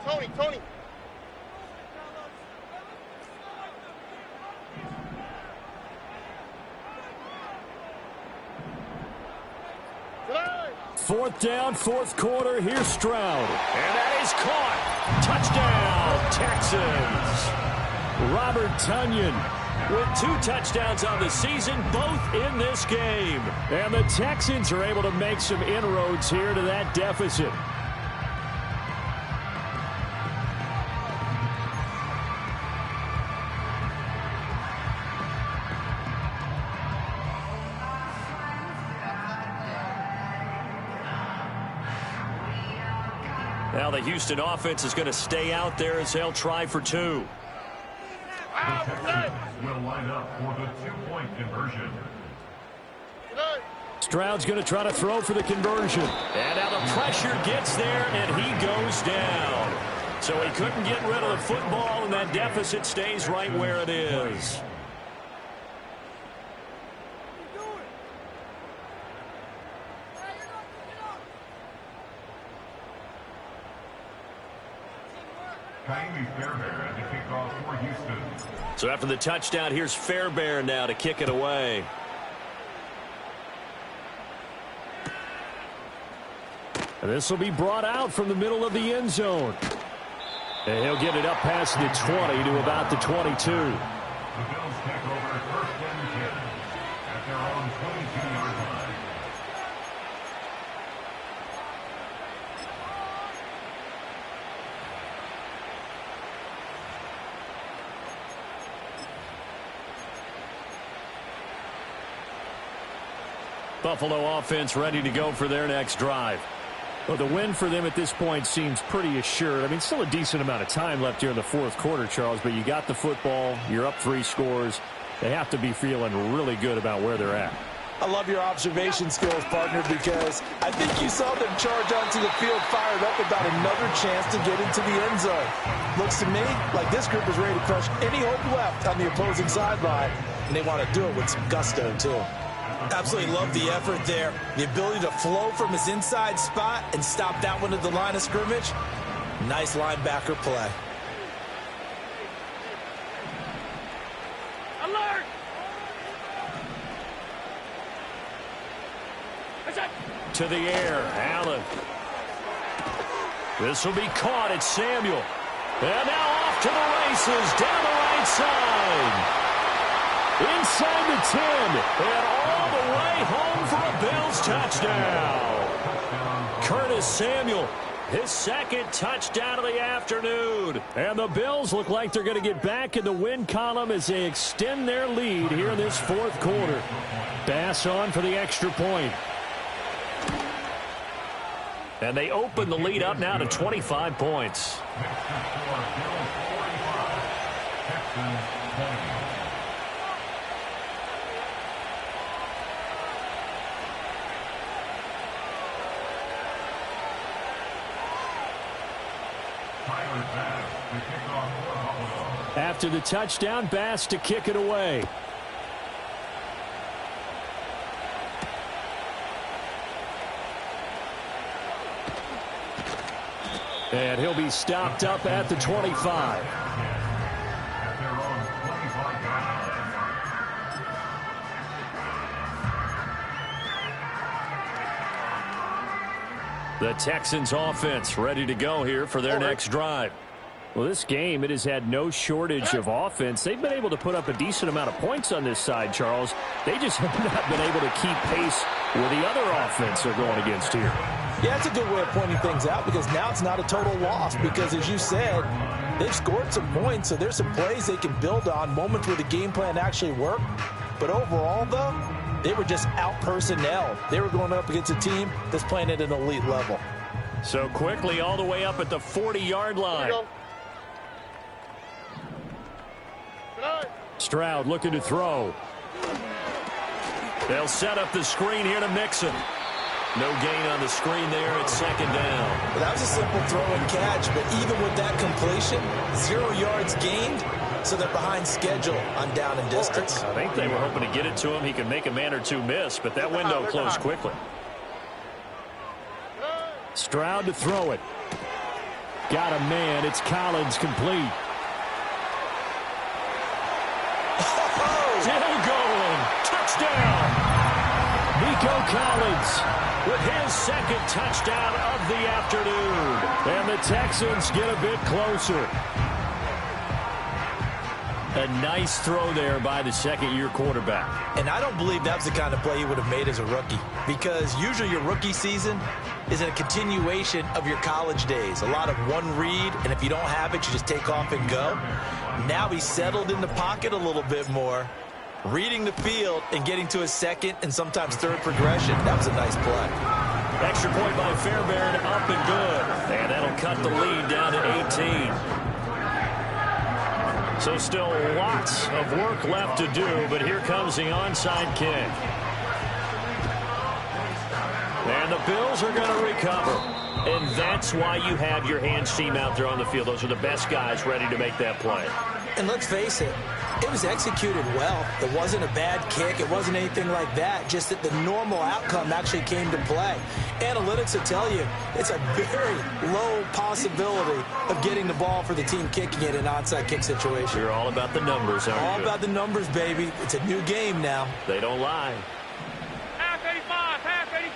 Fourth down, 4th quarter. Here's Stroud. And that is caught. Touchdown, Texans. Robert Tonyan with 2 touchdowns on the season, both in this game. And the Texans are able to make some inroads here to that deficit. Now the Houston offense is going to stay out there as they'll try for 2. The Texans will line up for the 2-point conversion. Stroud's going to try to throw for the conversion. And now the pressure gets there, and he goes down. So he couldn't get rid of the football, and that deficit stays right where it is. Fairbairn at the kickoff for Houston. So after the touchdown, here's Fairbairn now to kick it away. And this will be brought out from the middle of the end zone. And he'll get it up past the 20 to about the 22. The Bills take over 1st and 10 at their own 22-yard line. Buffalo offense ready to go for their next drive. Well, the win for them at this point seems pretty assured. I mean, still a decent amount of time left here in the fourth quarter, Charles, but you got the football, you're up 3 scores. They have to be feeling really good about where they're at. I love your observation skills, partner, because I think you saw them charge onto the field fired up about another chance to get into the end zone. Looks to me like this group is ready to crush any hope left on the opposing sideline, and they want to do it with some gusto, too. Absolutely love the effort there. The ability to flow from his inside spot and stop that one at the line of scrimmage. Nice linebacker play. Alert! To the air, Allen. This will be caught at Samuel. And now off to the races, down the right side. Inside the 10, and all the way home for a Bills touchdown. Curtis Samuel, his 2nd touchdown of the afternoon. And the Bills look like they're going to get back in the win column as they extend their lead here in this 4th quarter. Bass on for the extra point. And they open the lead up now to 25 points. After the touchdown, Bass to kick it away. And he'll be stopped up at the 25. The Texans offense ready to go here for their next drive. Well, this game, it has had no shortage of offense. They've been able to put up a decent amount of points on this side, Charles. They just have not been able to keep pace with the other offense they're going against here. Yeah, it's a good way of pointing things out because now it's not a total loss because, as you said, they've scored some points, so there's some plays they can build on, moments where the game plan actually worked. But overall, though, they were just out-personnel. They were going up against a team that's playing at an elite level. So quickly all the way up at the 40-yard line. Stroud looking to throw. They'll set up the screen here to Mixon. No gain on the screen there at 2nd down. Well, that was a simple throw and catch, but even with that completion, 0 yards gained, so they're behind schedule on down and distance. I think they were hoping to get it to him. He could make a man or two miss, but that window closed quickly. Stroud to throw it. Got a man. It's Collins complete. Still going. Touchdown. Nico Collins with his 2nd touchdown of the afternoon. And the Texans get a bit closer. A nice throw there by the 2nd-year quarterback. And I don't believe that's the kind of play he would have made as a rookie, because usually your rookie season is a continuation of your college days. A lot of one read, and if you don't have it, you just take off and go. Now he's settled in the pocket a little bit more, reading the field and getting to his 2nd and sometimes 3rd progression. That was a nice play. Extra point by Fairbairn, up and good. And that'll cut the lead down to 18. So still lots of work left to do, but here comes the onside kick. And the Bills are going to recover. And that's why you have your hands team out there on the field. Those are the best guys ready to make that play. And let's face it, it was executed well. It wasn't a bad kick. It wasn't anything like that. Just that the normal outcome actually came to play. Analytics will tell you it's a very low possibility of getting the ball for the team kicking it in an onside kick situation. You're all about the numbers, aren't you? All about the numbers, baby. It's a new game now. They don't lie. Half 85, half 80.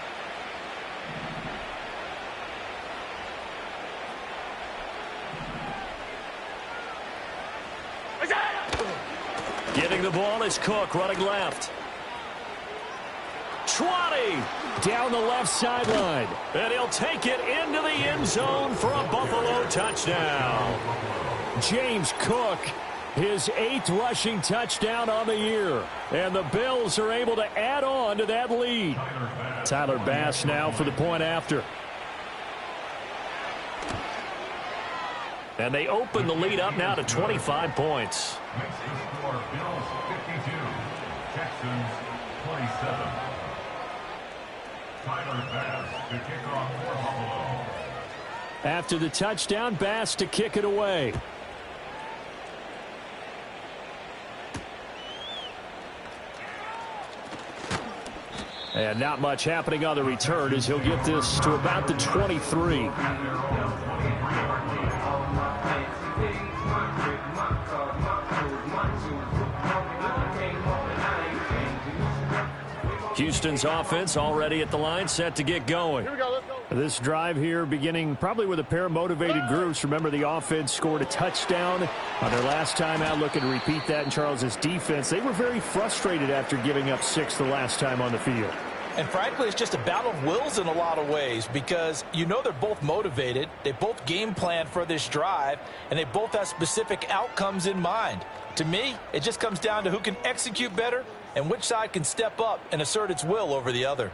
Getting the ball is Cook running left. 20. Down the left sideline. And he'll take it into the end zone for a Buffalo touchdown. James Cook, his 8th rushing touchdown on the year. And the Bills are able to add on to that lead. Tyler Bass now for the point after. And they open the lead up now to 25 points. Makes the score Bills 52, Texans 27. Tyler Bass to kick off for Buffalo. After the touchdown, Bass to kick it away. And not much happening on the return as he'll get this to about the 23. Houston's offense already at the line, set to get going. Here we go, let's go. This drive here beginning probably with a pair of motivated groups. Remember, the offense scored a touchdown on their last time out, looking to repeat that in Charles's defense. They were very frustrated after giving up 6 the last time on the field. And frankly, it's just a battle of wills in a lot of ways because you know they're both motivated. They both game plan for this drive, and they both have specific outcomes in mind. To me, it just comes down to who can execute better and which side can step up and assert its will over the other.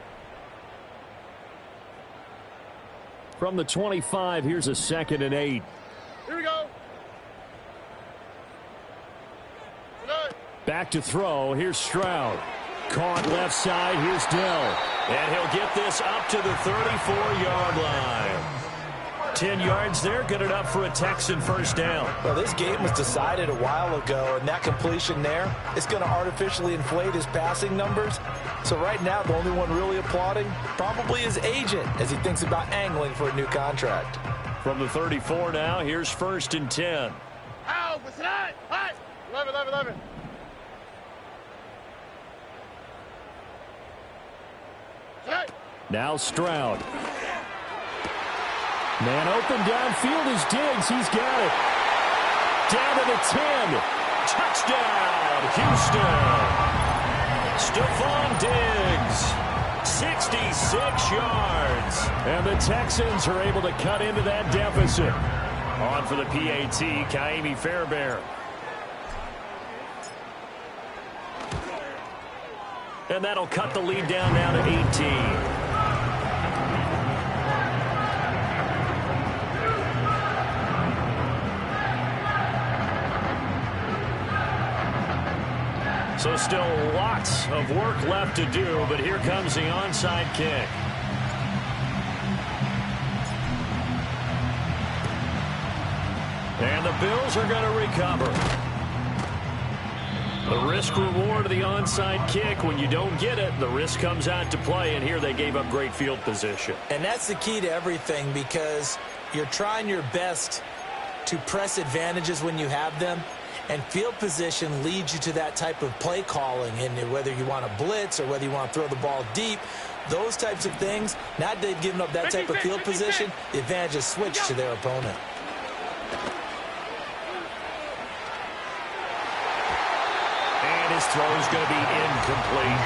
From the 25, here's a 2nd and 8. Here we go. Tonight. Back to throw. Here's Stroud. Caught left side. Here's Dell. And he'll get this up to the 34-yard line. 10 yards there, good enough for a Texan first down. Well, this game was decided a while ago, and that completion there is going to artificially inflate his passing numbers. So right now, the only one really applauding probably his agent as he thinks about angling for a new contract. From the 34 now, here's 1st and 10. Ow, what's that? What? 11. Tonight. Now Stroud. Man open downfield is Diggs. He's got it. Down to the 10. Touchdown, Houston. Stephon Diggs, 66 yards. And the Texans are able to cut into that deficit. On for the PAT, Kaimi Fairbairn. And that'll cut the lead down now to 18. So still lots of work left to do, but here comes the onside kick. And the Bills are going to recover. The risk-reward of the onside kick, when you don't get it, the risk comes out to play, and here they gave up great field position. And that's the key to everything because you're trying your best to press advantages when you have them. And field position leads you to that type of play calling, and whether you want to blitz or whether you want to throw the ball deep, those types of things. Now that they've given up that type of field position, the advantage is switched to their opponent. And his throw is going to be incomplete.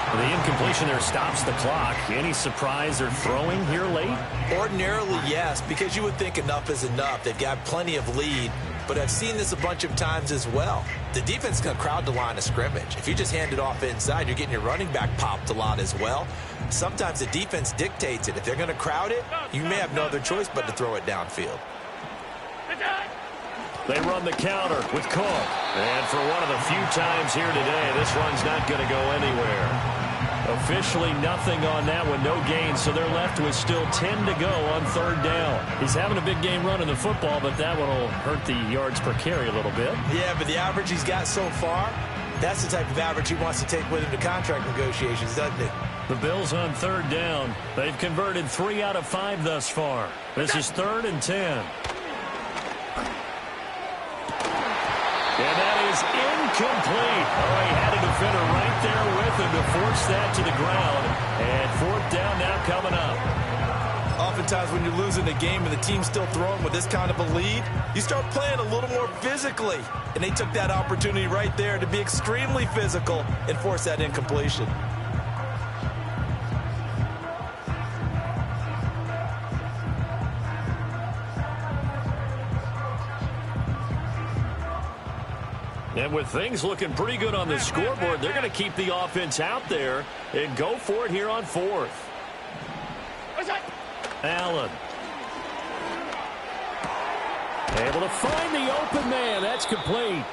The incompletion there stops the clock. Any surprise they're throwing here late? Ordinarily, yes, because you would think enough is enough. They've got plenty of lead. But I've seen this a bunch of times as well. The defense is going to crowd the line of scrimmage. If you just hand it off inside, you're getting your running back popped a lot as well. Sometimes the defense dictates it. If they're going to crowd it, you may have no other choice but to throw it downfield. They run the counter with Cook. And for one of the few times here today, this run's not going to go anywhere. Officially nothing on that one, no gain, so they're left with still 10 to go on 3rd down. He's having a big game running the football, but that one will hurt the yards per carry a little bit. Yeah, but the average he's got so far, that's the type of average he wants to take with him to contract negotiations, doesn't it? The Bills on 3rd down. They've converted 3 out of 5 thus far. This is 3rd and 10. And that is incomplete. Oh, he had a defender right there with him to force that to the ground. And 4th down now coming up. oftentimes when you're losing a game and the team's still throwing with this kind of a lead, you start playing a little more physically. And they took that opportunity right there to be extremely physical and force that incompletion. And with things looking pretty good on the scoreboard, they're going to keep the offense out there and go for it here on fourth. Allen. Able to find the open man. That's complete.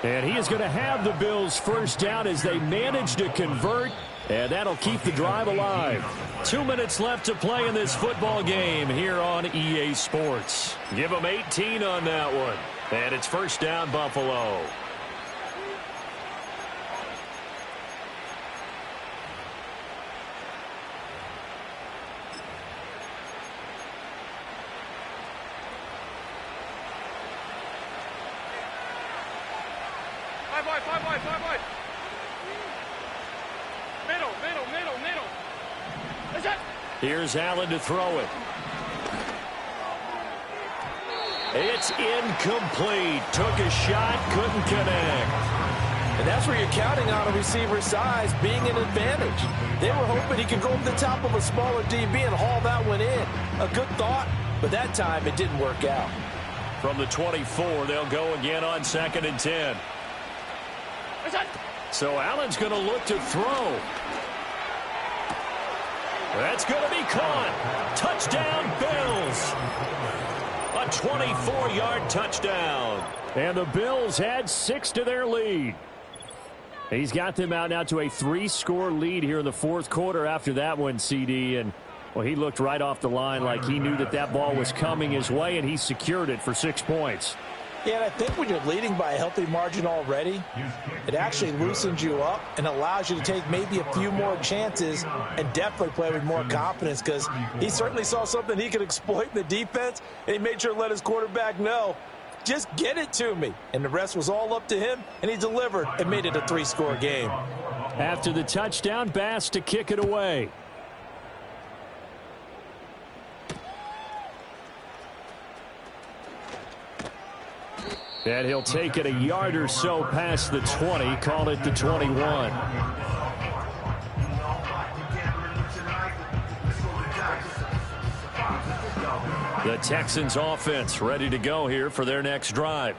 And he is going to have the Bills first down as they manage to convert, and that'll keep the drive alive. 2 minutes left to play in this football game here on EA Sports. Give them 18 on that one. And it's first down, Buffalo. Five wide. Middle. That's it. Here's Allen to throw it. It's incomplete. Took a shot, couldn't connect. And that's where you're counting on a receiver's size being an advantage. They were hoping he could go over the top of a smaller DB and haul that one in. A good thought, but that time it didn't work out. From the 24, they'll go again on 2nd and 10. So Allen's going to look to throw. That's going to be caught. Touchdown, Bills. A 24-yard touchdown. And the Bills add 6 to their lead. He's got them out now to a 3-score lead here in the fourth quarter after that one, CD. And, well, he looked right off the line like he knew that that ball was coming his way, and he secured it for 6 points. Yeah, and I think when you're leading by a healthy margin already, it actually loosens you up and allows you to take maybe a few more chances and definitely play with more confidence, because he certainly saw something he could exploit in the defense, and he made sure to let his quarterback know, just get it to me. And the rest was all up to him, and he delivered and made it a 3-score game. After the touchdown, Bass to kick it away. And he'll take it a yard or so past the 20, call it the 21. The Texans offense ready to go here for their next drive.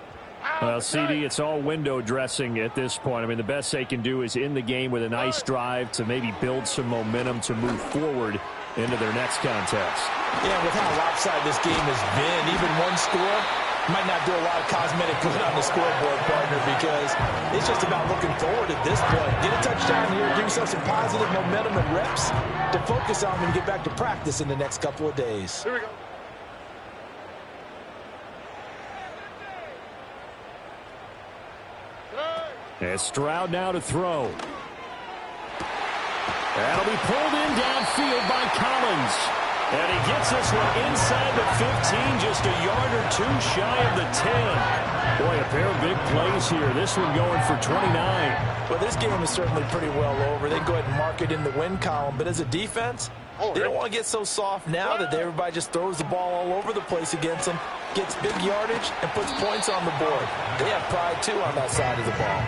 Well, CD, it's all window dressing at this point. I mean, the best they can do is end the game with a nice drive to maybe build some momentum to move forward into their next contest. Yeah, with how lopsided this game has been, even one score might not do a lot of cosmetic good on the scoreboard, partner, because it's just about looking forward at this point. Get a touchdown here, give yourself some positive momentum and reps to focus on when you get back to practice in the next couple of days. Here we go. And Stroud now to throw. That'll be pulled in downfield by Collins. And he gets this one inside the 15, just a yard or two shy of the 10. Boy, a pair of big plays here. This one going for 29. Well, this game is certainly pretty well over. They go ahead and mark it in the win column. But as a defense, they don't want to get so soft now that everybody just throws the ball all over the place against them, gets big yardage, and puts points on the board. They have pride, too, on that side of the ball.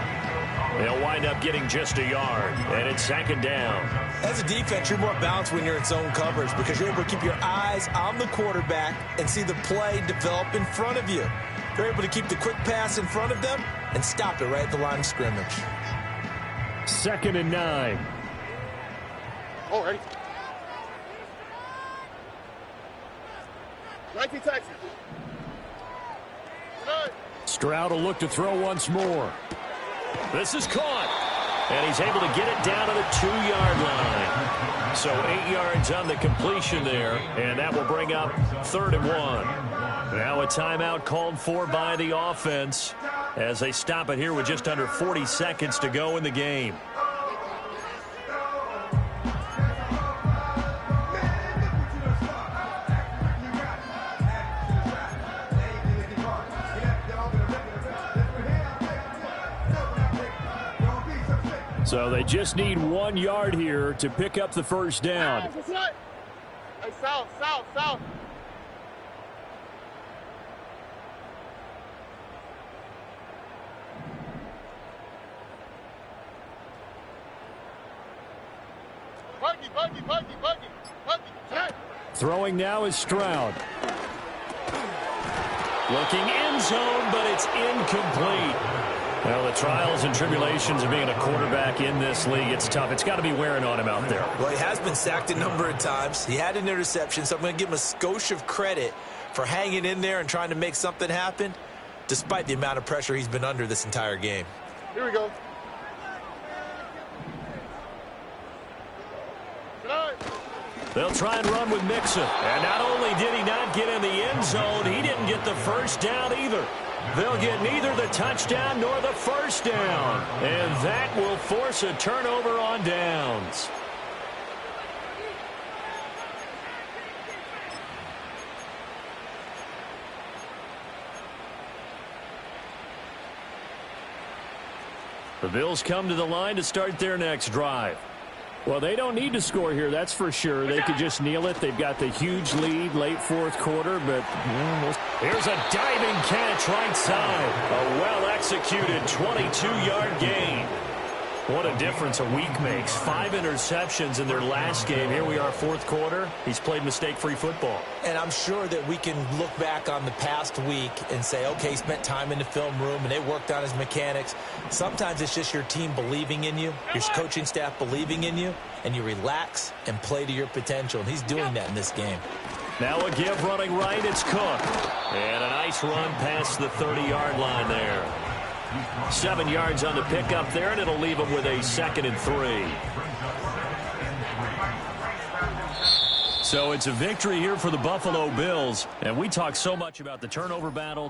They'll wind up getting just a yard, and it's 2nd down. As a defense, you're more balanced when you're in zone coverage because you're able to keep your eyes on the quarterback and see the play develop in front of you. You're able to keep the quick pass in front of them and stop it right at the line of scrimmage. 2nd and 9. Oh, ready. 19 Texans. Stroud will look to throw once more. This is caught. And he's able to get it down to the 2-yard line. So 8 yards on the completion there. And that will bring up 3rd and 1. Now a timeout called for by the offense as they stop it here with just under 40 seconds to go in the game. So they just need 1 yard here to pick up the first down. Hey, south, south, south. Buggy. Hey. Throwing now is Stroud. Looking end zone, but it's incomplete. Well, the trials and tribulations of being a quarterback in this league, it's tough. It's got to be wearing on him out there. Well, he has been sacked a number of times. He had an interception, so I'm going to give him a skosh of credit for hanging in there and trying to make something happen, despite the amount of pressure he's been under this entire game. Here we go. They'll try and run with Mixon. And not only did he not get in the end zone, he didn't get the first down either. They'll get neither the touchdown nor the first down. And that will force a turnover on downs. The Bills come to the line to start their next drive. Well, they don't need to score here, that's for sure. They could just kneel it. They've got the huge lead late fourth quarter, but here's a diving catch right side. A well-executed 22-yard gain. What a difference a week makes. 5 interceptions in their last game. Here we are, fourth quarter. He's played mistake-free football. And I'm sure that we can look back on the past week and say, okay, he spent time in the film room and they worked on his mechanics. Sometimes it's just your team believing in you, your coaching staff believing in you, and you relax and play to your potential. And he's doing that in this game. Now a give running right, it's Cook. And a nice run past the 30-yard line there. 7 yards on the pickup there, and it'll leave him with a 2nd and 3. So it's a victory here for the Buffalo Bills. And we talk so much about the turnover battle.